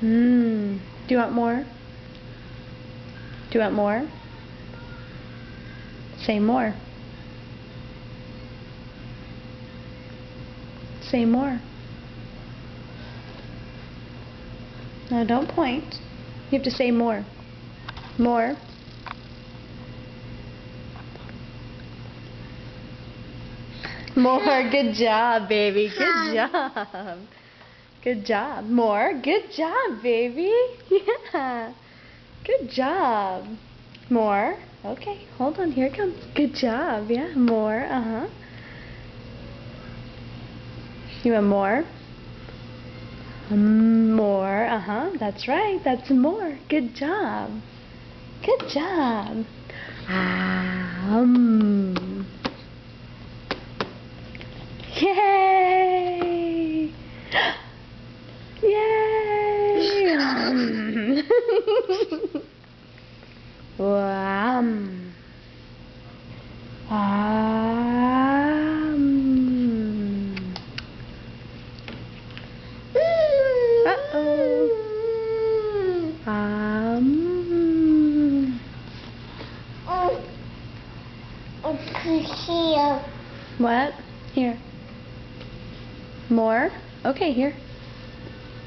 Do you want more? Do you want more? Say more. Say more. No, don't point. You have to say more. More. More. Good job, baby. Good job. Good job. More. Good job, baby. Yeah. Good job. More. Okay, hold on. Here it comes. Good job. Yeah, more. Uh-huh. You want more? More. Uh-huh. That's right. That's more. Good job. Good job. Yay! Yay! Uh-oh. What? Here. More? Okay, here.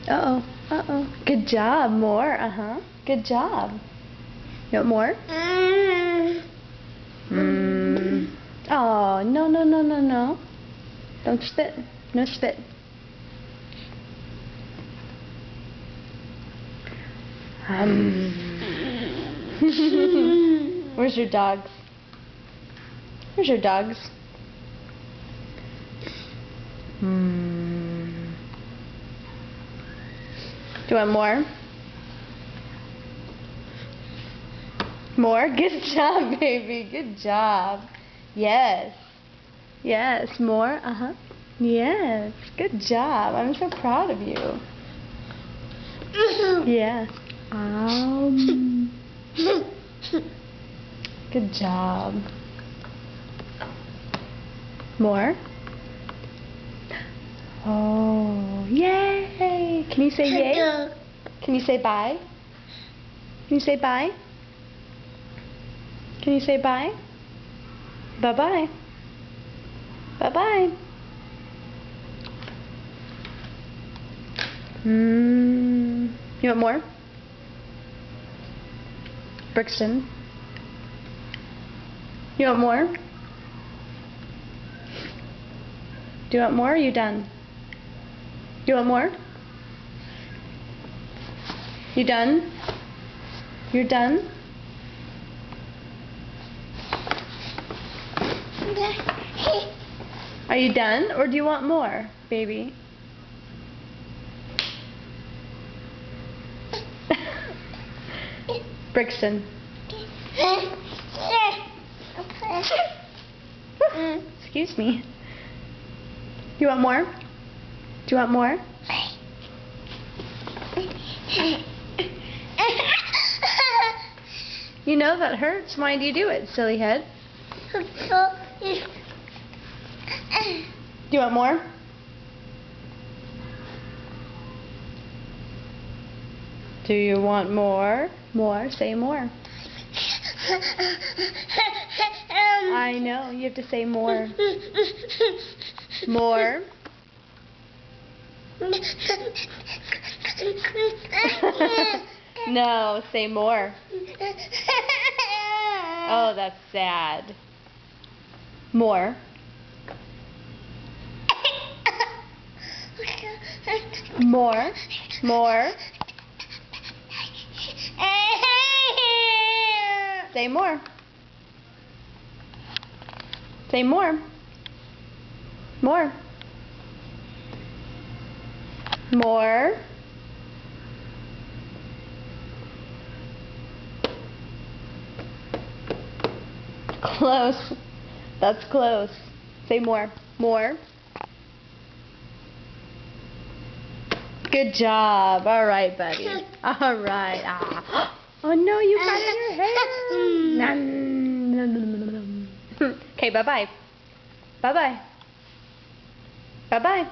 Uh-oh. Uh-oh. Good job. More. Uh-huh. Good job. You want more? Oh, no, no, no, no, no. Don't spit. No spit. Where's your dogs? Where's your dogs? Do you want more? More? Good job, baby. Good job. Yes. Yes. More? Uh-huh. Yes. Good job. I'm so proud of you. Yes. Good job. More? Oh, yay! Can you say yay? Can you say bye? Can you say bye? Can you say bye? Bye-bye. Bye-bye. You want more? Brixton? You want more? Do you want more or are you done? Do you want more? You done? You're done? Are you done or do you want more, baby? Brixton. Excuse me. You want more? Do you want more? You know that hurts. Why do you do it, silly head? Do you want more? Do you want more? More. Say more. I know. You have to say more. More. No, say more. Oh, that's sad. More. More. More. Say more. Say more. More. More. Close. That's close. Say more. More. Good job. All right, buddy. All right. Ah. Oh no, you got it in your hair. Okay, bye-bye. Bye-bye. Bye-bye.